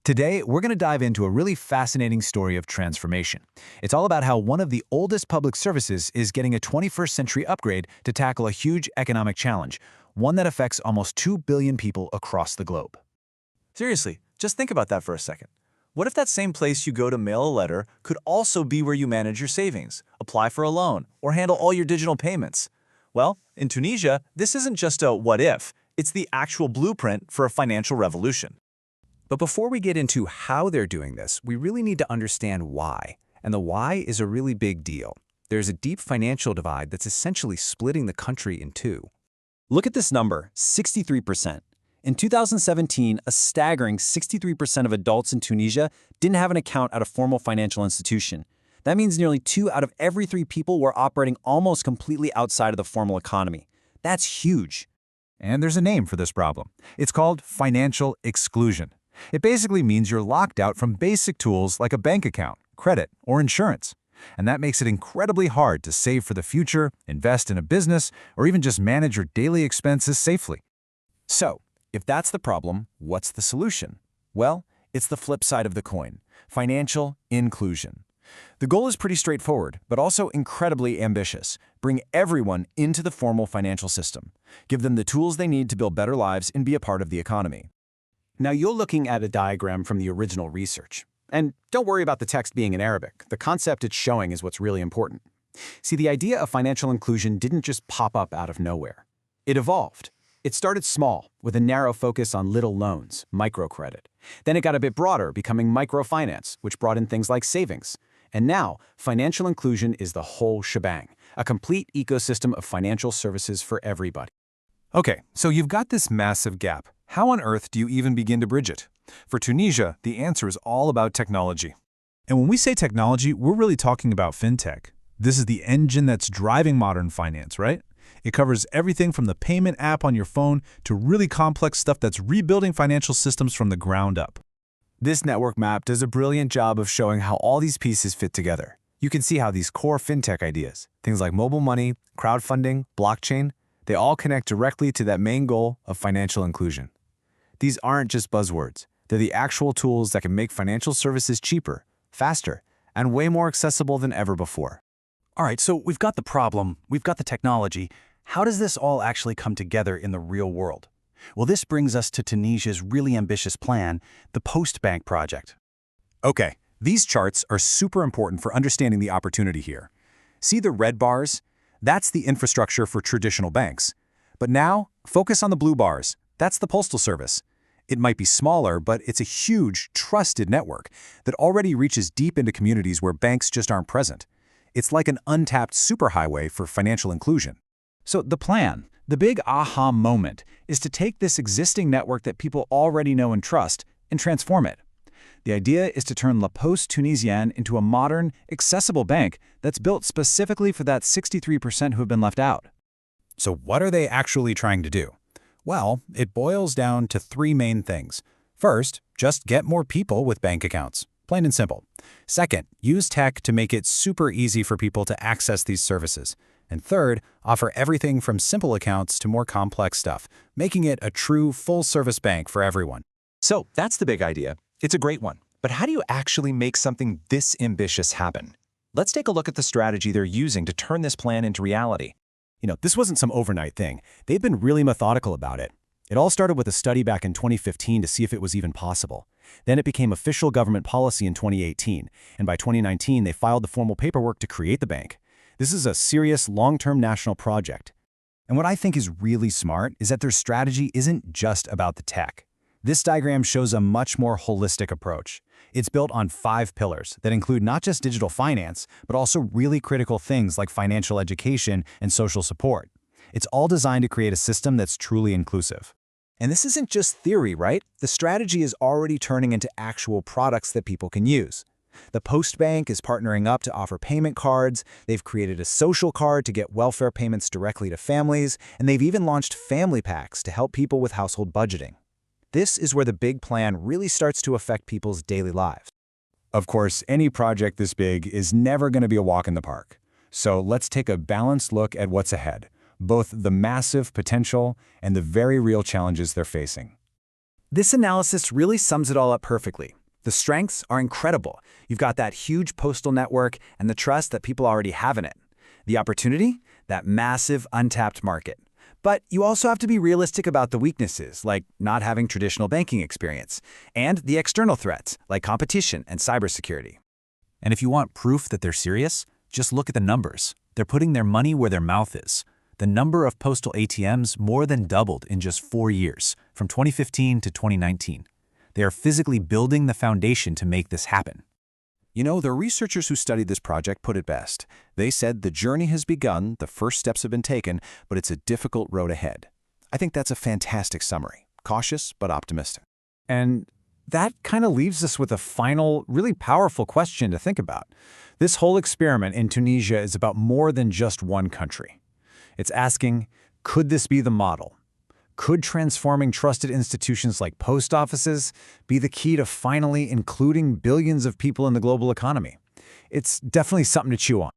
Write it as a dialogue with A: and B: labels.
A: Today, we're going to dive into a really fascinating story of transformation. It's all about how one of the oldest public services is getting a 21st century upgrade to tackle a huge economic challenge, one that affects almost 2 billion people across the globe.
B: Seriously, just think about that for a second. What if that same place you go to mail a letter could also be where you manage your savings, apply for a loan, or handle all your digital payments? Well, in Tunisia, this isn't just a what if, it's the actual blueprint for a financial revolution.
C: But before we get into how they're doing this, we really need to understand why. And the why is a really big deal. There's a deep financial divide that's essentially splitting the country in two.
D: Look at this number, 63%. In 2017, a staggering 63% of adults in Tunisia didn't have an account at a formal financial institution. That means nearly 2 out of every 3 people were operating almost completely outside of the formal economy. That's huge.
A: And there's a name for this problem. It's called financial exclusion. It basically means you're locked out from basic tools like a bank account, credit, or insurance. And that makes it incredibly hard to save for the future, invest in a business, or even just manage your daily expenses safely.
C: So, if that's the problem, what's the solution? Well, it's the flip side of the coin, financial inclusion. The goal is pretty straightforward, but also incredibly ambitious. Bring everyone into the formal financial system. Give them the tools they need to build better lives and be a part of the economy. Now you're looking at a diagram from the original research. And don't worry about the text being in Arabic. The concept it's showing is what's really important. See, the idea of financial inclusion didn't just pop up out of nowhere. It evolved. It started small, with a narrow focus on little loans, microcredit. Then it got a bit broader, becoming microfinance, which brought in things like savings. And now, financial inclusion is the whole shebang, a complete ecosystem of financial services for everybody.
E: Okay, so you've got this massive gap. How on earth do you even begin to bridge it? For Tunisia, the answer is all about technology.
F: And when we say technology, we're really talking about fintech. This is the engine that's driving modern finance, right? It covers everything from the payment app on your phone to really complex stuff that's rebuilding financial systems from the ground up.
A: This network map does a brilliant job of showing how all these pieces fit together. You can see how these core fintech ideas, things like mobile money, crowdfunding, blockchain, they all connect directly to that main goal of financial inclusion. These aren't just buzzwords. They're the actual tools that can make financial services cheaper, faster, and way more accessible than ever before.
G: All right, so we've got the problem, we've got the technology. How does this all actually come together in the real world? Well, this brings us to Tunisia's really ambitious plan, the Post-Bank project.
C: Okay, these charts are super important for understanding the opportunity here. See the red bars? That's the infrastructure for traditional banks. But now, focus on the blue bars. That's the Postal Service. It might be smaller, but it's a huge, trusted network that already reaches deep into communities where banks just aren't present. It's like an untapped superhighway for financial inclusion.
A: So the plan, the big aha moment, is to take this existing network that people already know and trust and transform it. The idea is to turn La Poste Tunisienne into a modern, accessible bank that's built specifically for that 63% who have been left out.
C: So what are they actually trying to do? Well, it boils down to 3 main things. First, just get more people with bank accounts. Plain and simple. Second, use tech to make it super easy for people to access these services. And third, offer everything from simple accounts to more complex stuff, making it a true full-service bank for everyone.
H: So that's the big idea. It's a great one. But how do you actually make something this ambitious happen? Let's take a look at the strategy they're using to turn this plan into reality.
C: This wasn't some overnight thing. They've been really methodical about it. It all started with a study back in 2015 to see if it was even possible. Then it became official government policy in 2018, and by 2019 they filed the formal paperwork to create the bank. This is a serious, long-term national project. And what I think is really smart is that their strategy isn't just about the tech. This diagram shows a much more holistic approach. It's built on 5 pillars that include not just digital finance, but also really critical things like financial education and social support. It's all designed to create a system that's truly inclusive. And this isn't just theory, right? The strategy is already turning into actual products that people can use. The Postbank is partnering up to offer payment cards, they've created a social card to get welfare payments directly to families, and they've even launched family packs to help people with household budgeting. This is where the big plan really starts to affect people's daily lives. Of course, any project this big is never going to be a walk in the park. So let's take a balanced look at what's ahead, both the massive potential and the very real challenges they're facing.
I: This analysis really sums it all up perfectly. The strengths are incredible. You've got that huge postal network and the trust that people already have in it. The opportunity? That massive, untapped market. But you also have to be realistic about the weaknesses, like not having traditional banking experience, and the external threats, like competition and cybersecurity.
B: And if you want proof that they're serious, just look at the numbers. They're putting their money where their mouth is. The number of postal ATMs more than doubled in just 4 years, from 2015 to 2019. They are physically building the foundation to make this happen.
C: You know, the researchers who studied this project put it best. They said the journey has begun, the first steps have been taken, but it's a difficult road ahead. I think that's a fantastic summary. Cautious, but optimistic.
A: And that kind of leaves us with a final, really powerful question to think about. This whole experiment in Tunisia is about more than just one country. It's asking, could this be the model? Could transforming trusted institutions like post offices be the key to finally including billions of people in the global economy? It's definitely something to chew on.